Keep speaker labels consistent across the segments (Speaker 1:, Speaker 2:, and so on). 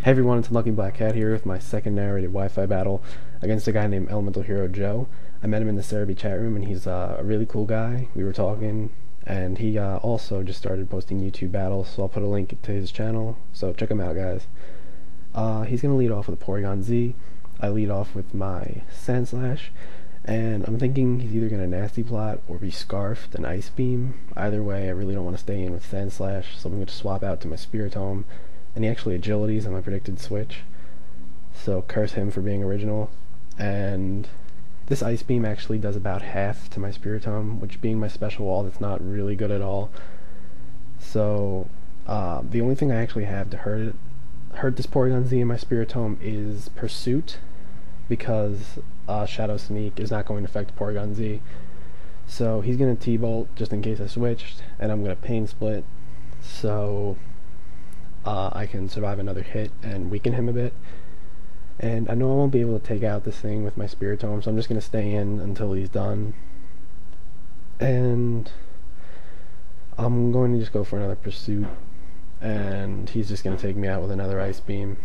Speaker 1: Hey everyone, it's Lucky Black Cat here with my second narrated Wi-Fi battle against a guy named ElementalHeroJoe. I met him in the Cerebi chat room and he's a really cool guy. We were talking and he also just started posting YouTube battles, so I'll put a link to his channel, so check him out, guys. He's going to lead off with a Porygon Z. I lead off with my Sand Slash, and I'm thinking he's either going to Nasty Plot or be Scarfed and Ice Beam. Either way, I really don't want to stay in with Sand Slash, so I'm going to swap out to my Spiritomb. And he actually agilities on my predicted switch, so curse him for being original. And this Ice Beam actually does about half to my Spiritomb, which being my special wall, that's not really good at all. So the only thing I actually have to hurt this Porygon Z in my Spiritomb is Pursuit, because Shadow Sneak is not going to affect Porygon Z. So he's going to T-Bolt just in case I switched, and I'm going to Pain Split, so I can survive another hit and weaken him a bit. And I know I won't be able to take out this thing with my Spiritomb, so I'm just going to stay in until he's done. And I'm going to just go for another Pursuit, and he's just going to take me out with another Ice Beam.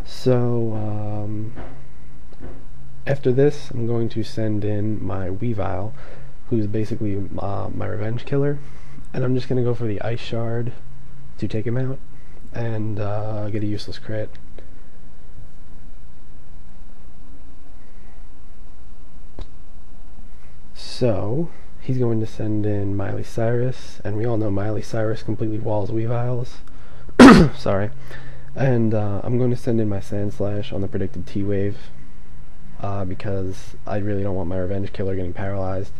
Speaker 1: So after this, I'm going to send in my Weavile, who's basically my revenge killer. And I'm just going to go for the Ice Shard to take him out and get a useless crit. So he's going to send in Miley Cyrus, and we all know Miley Cyrus completely walls Weaviles. Sorry. And I'm going to send in my Sand Slash on the predicted T-Wave because I really don't want my revenge killer getting paralyzed.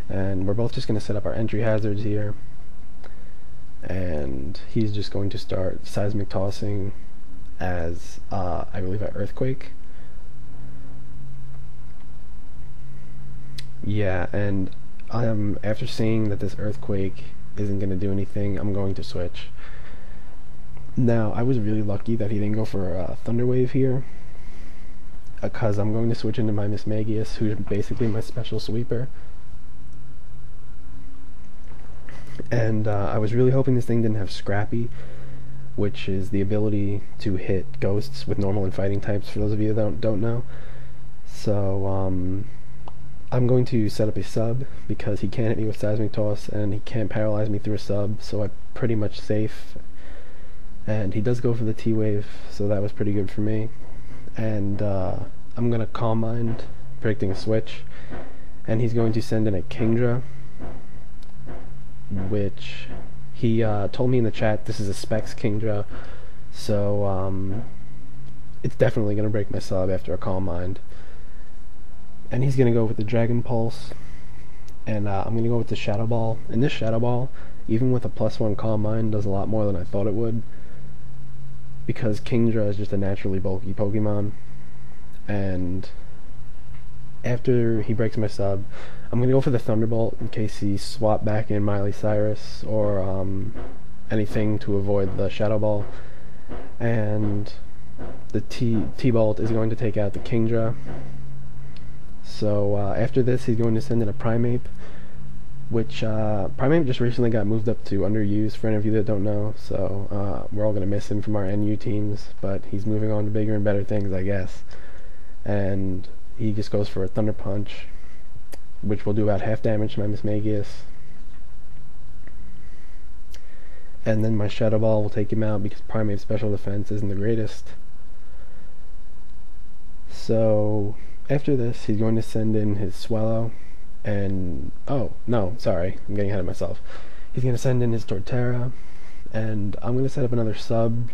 Speaker 1: And we're both just going to set up our entry hazards here. And he's just going to start Seismic Tossing as, I believe, an Earthquake. Yeah, and after seeing that this Earthquake isn't going to do anything, I'm going to switch. Now, I was really lucky that he didn't go for a Thunder Wave here, because I'm going to switch into my Mismagius, who's basically my special sweeper. And I was really hoping this thing didn't have Scrappy, which is the ability to hit ghosts with normal and fighting types, for those of you that don't know. So I'm going to set up a sub, because he can't hit me with Seismic Toss, and he can't paralyze me through a sub, so I'm pretty much safe. And he does go for the T-Wave, so that was pretty good for me. And I'm going to Calm Mind, predicting a switch, and he's going to send in a Kingdra, which he told me in the chat this is a Specs Kingdra, so it's definitely going to break my sub after a Calm Mind. And he's going to go with the Dragon Pulse, and I'm going to go with the Shadow Ball. And this Shadow Ball, even with a +1 Calm Mind, does a lot more than I thought it would, because Kingdra is just a naturally bulky Pokemon. And after he breaks my sub, I'm going to go for the Thunderbolt in case he swapped back in Miley Cyrus or anything to avoid the Shadow Ball. And the T-Bolt is going to take out the Kingdra. So after this, he's going to send in a Primeape, which Primeape just recently got moved up to underused, for any of you that don't know. So we're all going to miss him from our NU teams, but he's moving on to bigger and better things, I guess. And he just goes for a Thunder Punch, which will do about half damage to my Mismagius. And then my Shadow Ball will take him out because Primeape's special defense isn't the greatest. So after this, he's going to send in his Swallow, and oh no, sorry, I'm getting ahead of myself. He's going to send in his Torterra, and I'm going to set up another sub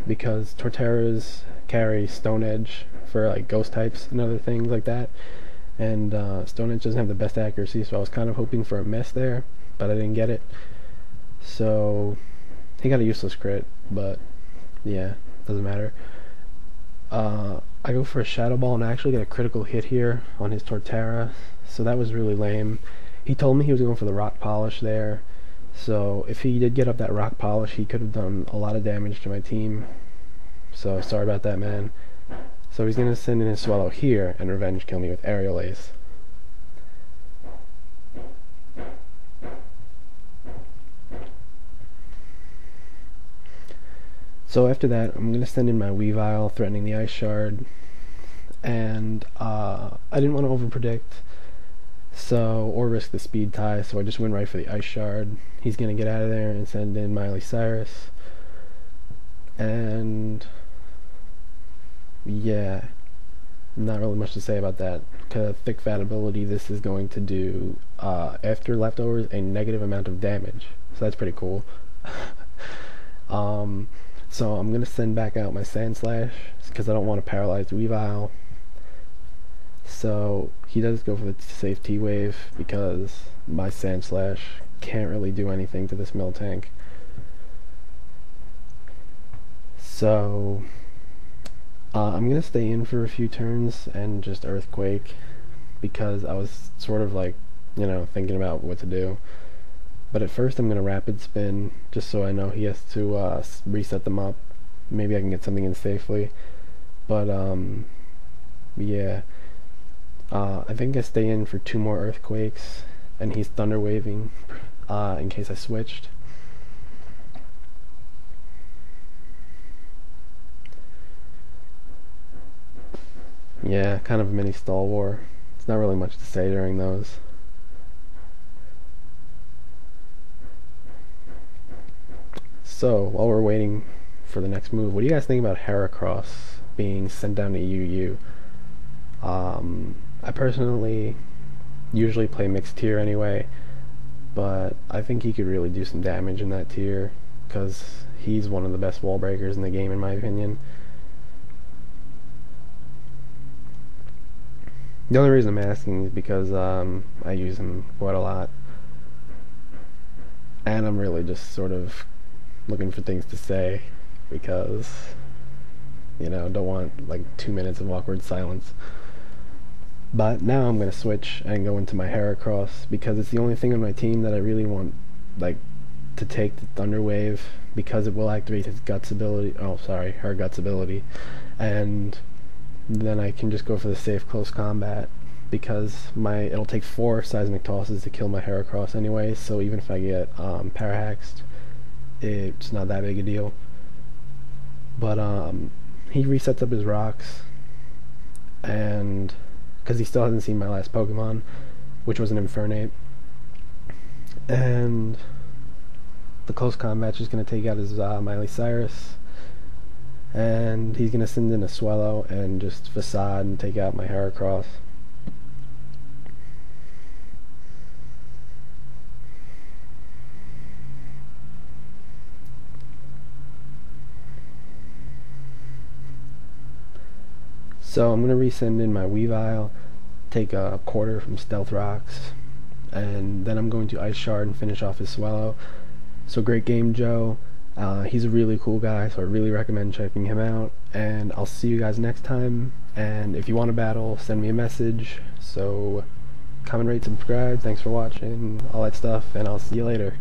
Speaker 1: because Torterras carry Stone Edge for like ghost types and other things like that. And Stone Edge doesn't have the best accuracy, so I was kind of hoping for a mess there, but I didn't get it. So he got a useless crit, but yeah, doesn't matter. I go for a Shadow Ball, and I actually get a critical hit here on his Torterra, so that was really lame. He told me he was going for the Rock Polish there, so if he did get up that Rock Polish, he could have done a lot of damage to my team. So sorry about that, man. So he's going to send in his Swallow here and revenge kill me with Aerial Ace. So after that, I'm gonna send in my Weavile threatening the Ice Shard, and I didn't want to overpredict, or risk the speed tie, so I just went right for the Ice Shard. He's gonna get out of there and send in Miley Cyrus, and yeah, not really much to say about that. Thick Fat ability, this is going to do, after leftovers, a negative amount of damage, so that's pretty cool. So I'm gonna send back out my Sand Slash because I don't want to paralyze the Weavile. So he does go for the safe T-Wave because my Sand Slash can't really do anything to this Miltank. So I'm gonna stay in for a few turns and just Earthquake because I was sort of like, thinking about what to do. But at first I'm gonna Rapid Spin just so I know he has to reset them up. Maybe I can get something in safely. But yeah. I think I stay in for 2 more Earthquakes, and he's Thunder Waving in case I switched. Yeah, kind of a mini stall war. It's not really much to say during those. So, while we're waiting for the next move, what do you guys think about Heracross being sent down to UU? I personally usually play mixed tier anyway, but I think he could really do some damage in that tier because he's one of the best wall breakers in the game in my opinion. The only reason I'm asking is because I use him quite a lot, and I'm really just sort of looking for things to say because don't want like 2 minutes of awkward silence. But now I'm gonna switch and go into my Heracross because it's the only thing on my team that I really want to take the Thunder Wave because it will activate his Guts ability. Oh, sorry, her Guts ability, and then I can just go for the safe close combat because it'll take 4 Seismic Tosses to kill my Heracross anyway. So even if I get Parahaxed, it's not that big a deal. But he resets up his rocks, and because he still hasn't seen my last Pokemon, which was an Infernape, and the close combat's just going to take out his Miley Cyrus, and he's going to send in a Swellow and just Facade and take out my Heracross. So I'm going to resend in my Weavile, take a quarter from Stealth Rocks, and then I'm going to Ice Shard and finish off his Swellow. So great game, Joe. He's a really cool guy, so I really recommend checking him out, and I'll see you guys next time. And if you want to battle, send me a message. So comment, rate, subscribe, thanks for watching, all that stuff, and I'll see you later.